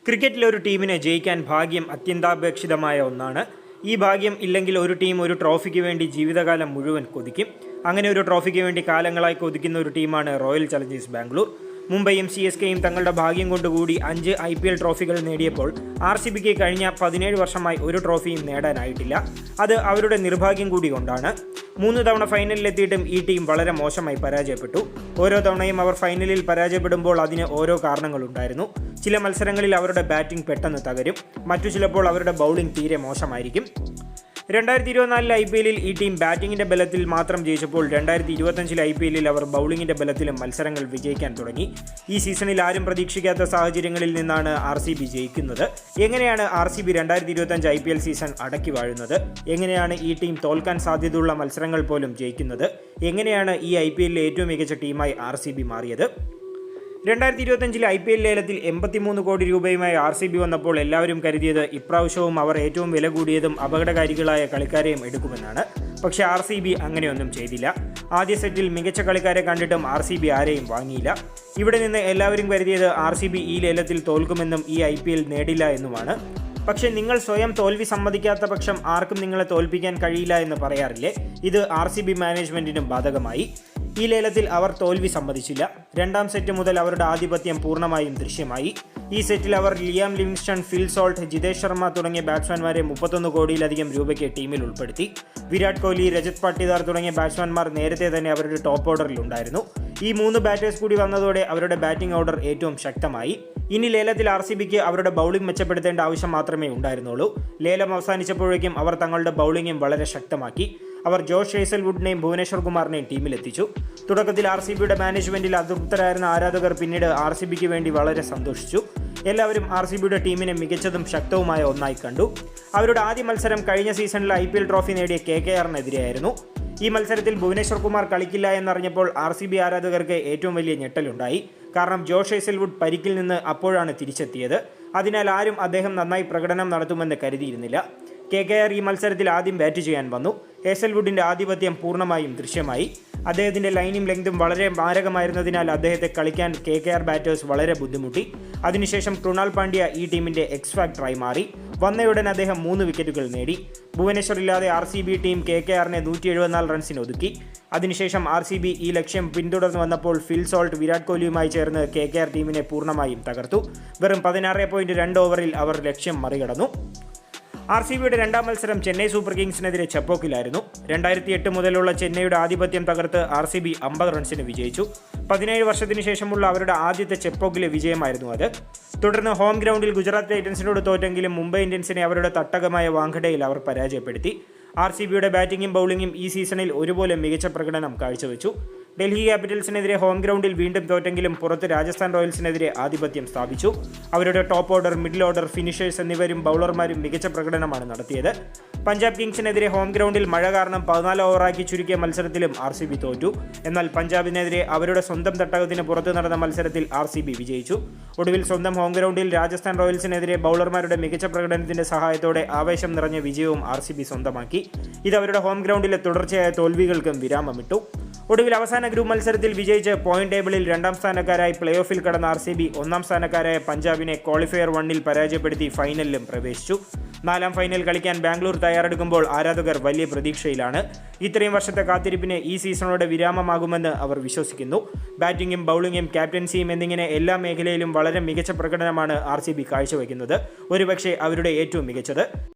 ക്രിക്കറ്റിലെ ഒരു ടീമിനെ ജയിക്കാൻ ഭാഗ്യം അത്യന്താപേക്ഷിതമായ ഒന്നാണ്. ഈ ഭാഗ്യം ഇല്ലെങ്കിൽ ഒരു ടീം ഒരു ട്രോഫിക്ക് വേണ്ടി ജീവിതകാലം മുഴുവൻ കൊതിക്കും. അങ്ങനെ ഒരു ട്രോഫിക്ക് വേണ്ടി കാലങ്ങളായി കൊതിക്കുന്ന ഒരു ടീമാണ് റോയൽ ചലഞ്ചേഴ്സ് ബാംഗ്ലൂർ. മുംബൈയും CSKയും തങ്ങളുടെ ഭാഗ്യം കൊണ്ടുകൂടി 5 IPL ട്രോഫികൾ നേടിയപ്പോൾ RCBക്ക് കഴിഞ്ഞ 17 വർഷമായി ഒരു ട്രോഫിയും നേടാനായിട്ടില്ല. അത് അവരുടെ നിർഭാഗ്യം കൂടി കൊണ്ടാണ്. 3 തവണ ഫൈനലിലെത്തിയിട്ടും ഈ ടീം വളരെ മോശമായി പരാജയപ്പെട്ടു. ഓരോ തവണയും അവർ ഫൈനലിൽ പരാജയപ്പെടുമ്പോൾ അതിന് ഓരോ കാരണങ്ങളുണ്ടായിരുന്നു. ചില മത്സരങ്ങളിൽ അവരുടെ ബാറ്റിംഗ് പെട്ടെന്ന് തകരും, മറ്റു ചിലപ്പോൾ അവരുടെ ബൗളിംഗ് തീരെ മോശമായിരിക്കും. 2024 IPLൽ ഈ ടീം ബാറ്റിങ്ങിൻ്റെ ബലത്തിൽ മാത്രം ജയിച്ചപ്പോൾ 2025 IPLൽ അവർ ബൗളിങ്ങിൻ്റെ ബലത്തിലും മത്സരങ്ങൾ വിജയിക്കാൻ തുടങ്ങി. ഈ സീസണിൽ ആരും പ്രതീക്ഷിക്കാത്ത സാഹചര്യങ്ങളിൽ നിന്നാണ് RCB ജയിക്കുന്നത്. എങ്ങനെയാണ് RCB 2025 IPL സീസൺ അടക്കി വാഴുന്നത്? എങ്ങനെയാണ് ഈ ടീം തോൽക്കാൻ സാധ്യതയുള്ള മത്സരങ്ങൾ പോലും ജയിക്കുന്നത്? എങ്ങനെയാണ് ഈ IPLലെ ഏറ്റവും മികച്ച ടീമായി RCB മാറിയത്? 2025 IPL ലേലത്തിൽ 83 കോടി രൂപയുമായി RCB വന്നപ്പോൾ എല്ലാവരും കരുതിയത് ഇപ്രാവശ്യവും അവർ ഏറ്റവും വില കൂടിയതും അപകടകാരികളായ കളിക്കാരെയും എടുക്കുമെന്നാണ്. പക്ഷേ RCB അങ്ങനെയൊന്നും ചെയ്തില്ല. ആദ്യ സെറ്റിൽ മികച്ച കളിക്കാരെ കണ്ടിട്ടും RCB ആരെയും വാങ്ങിയില്ല. ഇവിടെ നിന്ന് എല്ലാവരും കരുതിയത് RCB ഈ ലേലത്തിൽ തോൽക്കുമെന്നും ഈ IPL നേടില്ല എന്നുമാണ്. പക്ഷേ നിങ്ങൾ സ്വയം തോൽവി സമ്മതിക്കാത്ത പക്ഷം ആർക്കും നിങ്ങളെ തോൽപ്പിക്കാൻ കഴിയില്ല എന്ന് പറയാറില്ലേ? ഇത് RCB മാനേജ്മെൻറ്റിനും ബാധകമായി. ഈ ലേലത്തിൽ അവർ തോൽവി സമ്മതിച്ചില്ല. 2ാം സെറ്റ് മുതൽ അവരുടെ ആധിപത്യം പൂർണ്ണമായും ദൃശ്യമായി. ഈ സെറ്റിൽ അവർ Liam Livingstone, Phil Salt, Jitesh Sharma തുടങ്ങിയ ബാറ്റ്സ്മാൻമാരെ 31 കോടിയിലധികം രൂപയ്ക്ക് ടീമിൽ ഉൾപ്പെടുത്തി. വിരാട് കോഹ്ലി, രജത് പാട്ടിദാർ തുടങ്ങിയ ബാറ്റ്സ്മാൻമാർ നേരത്തെ തന്നെ അവരുടെ ടോപ്പ് ഓർഡറിൽ ഉണ്ടായിരുന്നു. ഈ 3 ബാറ്റേഴ്സ് കൂടി വന്നതോടെ അവരുടെ ബാറ്റിംഗ് ഓർഡർ ഏറ്റവും ശക്തമായി. ഇനി ലേലത്തിൽ RCBക്ക് അവരുടെ ബൗളിംഗ് മെച്ചപ്പെടുത്തേണ്ട ആവശ്യം മാത്രമേ ഉണ്ടായിരുന്നുള്ളൂ. ലേലം അവസാനിച്ചപ്പോഴേക്കും അവർ തങ്ങളുടെ ബൗളിംഗും വളരെ ശക്തമാക്കി. അവർ ജോഷ് ഹേസൽവുഡിനെയും ഭുവനേശ്വർ കുമാറിനെയും ടീമിലെത്തിച്ചു. തുടക്കത്തിൽ RCBയുടെ മാനേജ്മെൻറ്റിൽ അതൃപ്തരായിരുന്ന ആരാധകർ പിന്നീട് RCBക്ക് വേണ്ടി വളരെ സന്തോഷിച്ചു. എല്ലാവരും RCBയുടെ ടീമിനെ മികച്ചതും ശക്തവുമായ ഒന്നായി കണ്ടു. അവരുടെ ആദ്യ മത്സരം കഴിഞ്ഞ സീസണിൽ IPL ട്രോഫി നേടിയ KKRനെതിരെയായിരുന്നു. ഈ മത്സരത്തിൽ ഭുവനേശ്വർ കുമാർ കളിക്കില്ല എന്നറിഞ്ഞപ്പോൾ RCB ആരാധകർക്ക് ഏറ്റവും വലിയ ഞെട്ടലുണ്ടായി. കാരണം ജോഷ് ഹേസൽവുഡ് പരിക്കിൽ നിന്ന് അപ്പോഴാണ് തിരിച്ചെത്തിയത്. അതിനാൽ ആരും അദ്ദേഹം നന്നായി പ്രകടനം നടത്തുമെന്ന് കരുതിയിരുന്നില്ല. KKR ഈ മത്സരത്തിൽ ആദ്യം ബാറ്റ് ചെയ്യാൻ വന്നു. ഹേസൽവുഡിൻ്റെ ആധിപത്യം പൂർണ്ണമായും ദൃശ്യമായി. അദ്ദേഹത്തിൻ്റെ ലൈനും ലെങ്തും വളരെ മാരകമായിരുന്നതിനാൽ അദ്ദേഹത്തെ കളിക്കാൻ KKR ബാറ്റേഴ്സ് വളരെ ബുദ്ധിമുട്ടി. അതിനുശേഷം കൃണാൽ പാണ്ഡ്യ ഈ ടീമിൻ്റെ എക്സ് ഫാക്ടറായി മാറി. വന്നയുടൻ അദ്ദേഹം 3 വിക്കറ്റുകൾ നേടി. ഭുവനേശ്വർ ഇല്ലാതെ RCB ടീം KKRനെ 174 റൺസിന് ഒതുക്കി. അതിനുശേഷം RCB ഈ ലക്ഷ്യം പിന്തുടർന്ന് വന്നപ്പോൾ ഫിൽ സോൾട്ട്, വിരാട് കോഹ്ലിയുമായി ചേർന്ന് KKR ടീമിനെ പൂർണ്ണമായും തകർത്തു. വെറും 16.2 ഓവറിൽ അവർ ലക്ഷ്യം മറികടന്നു. RCBയുടെ 2ാം മത്സരം ചെന്നൈ സൂപ്പർ കിങ്സിനെതിരെ ചെപ്പോക്കിലായിരുന്നു. 2008 മുതലുള്ള ചെന്നൈയുടെ ആധിപത്യം തകർത്ത് RCB 50 റൺസിന് വിജയിച്ചു. 17 വർഷത്തിന് ശേഷമുള്ള അവരുടെ ആദ്യത്തെ ചെപ്പോക്കിലെ വിജയമായിരുന്നു അത്. തുടർന്ന് ഹോം ഗ്രൗണ്ടിൽ ഗുജറാത്ത് ടൈറ്റൻസിനോട് തോറ്റെങ്കിലും മുംബൈ ഇന്ത്യൻസിനെ അവരുടെ തട്ടകമായ വാങ്കഡയിൽ അവർ പരാജയപ്പെടുത്തി. RCBയുടെ ബാറ്റിംഗും ബൗളിംഗും ഈ സീസണിൽ ഒരുപോലെ മികച്ച പ്രകടനം കാഴ്ചവെച്ചു. ഡൽഹി ക്യാപിറ്റൽസിനെതിരെ ഹോം ഗ്രൗണ്ടിൽ വീണ്ടും തോറ്റെങ്കിലും പുറത്ത് രാജസ്ഥാൻ റോയൽസിനെതിരെ ആധിപത്യം സ്ഥാപിച്ചു. അവരുടെ top order, middle order, finishers എന്നിവരും ബൗളർമാരും മികച്ച പ്രകടനമാണ് നടത്തിയത്. പഞ്ചാബ് കിങ്സിനെതിരെ ഹോം ഗ്രൗണ്ടിൽ മഴ കാരണം 14 ഓവറാക്കി ചുരുക്കിയ മത്സരത്തിലും RCB തോറ്റു. എന്നാൽ പഞ്ചാബിനെതിരെ അവരുടെ സ്വന്തം തട്ടകത്തിന് പുറത്ത് നടന്ന മത്സരത്തിൽ RCB വിജയിച്ചു. ഒടുവിൽ സ്വന്തം ഹോം ഗ്രൗണ്ടിൽ രാജസ്ഥാൻ റോയൽസിനെതിരെ ബൗളർമാരുടെ മികച്ച പ്രകടനത്തിന്റെ സഹായത്തോടെ ആവേശം നിറഞ്ഞ വിജയവും RCB സ്വന്തമാക്കി. ഇത് അവരുടെ ഹോം ഗ്രൗണ്ടിലെ തുടർച്ചയായ തോൽവികൾക്കും വിരാമമിട്ടു. ഒടുവിൽ അവസാന ഗ്രൂപ്പ് മത്സരത്തിൽ വിജയിച്ച് പോയിന്റ് ടേബിളിൽ 2ാം സ്ഥാനക്കാരായി പ്ലേ ഓഫിൽ കടന്ന RCB 1ാം സ്ഥാനക്കാരായ പഞ്ചാബിനെ ക്വാളിഫയർ 1ൽ പരാജയപ്പെടുത്തി ഫൈനലിലും പ്രവേശിച്ചു. 4ാം ഫൈനൽ കളിക്കാൻ ബാംഗ്ലൂർ തയ്യാറെടുക്കുമ്പോൾ ആരാധകർ വലിയ പ്രതീക്ഷയിലാണ്. ഇത്രയും വർഷത്തെ കാത്തിരിപ്പിന് ഈ സീസണോടെ വിരാമമാകുമെന്ന് അവർ വിശ്വസിക്കുന്നു. ബാറ്റിംഗും ബൗളിംഗും ക്യാപ്റ്റൻസിയും എന്നിങ്ങനെ എല്ലാ മേഖലയിലും വളരെ മികച്ച പ്രകടനമാണ് RCB കാഴ്ചവെക്കുന്നത്. ഒരുപക്ഷെ അവരുടെ ഏറ്റവും മികച്ചത്.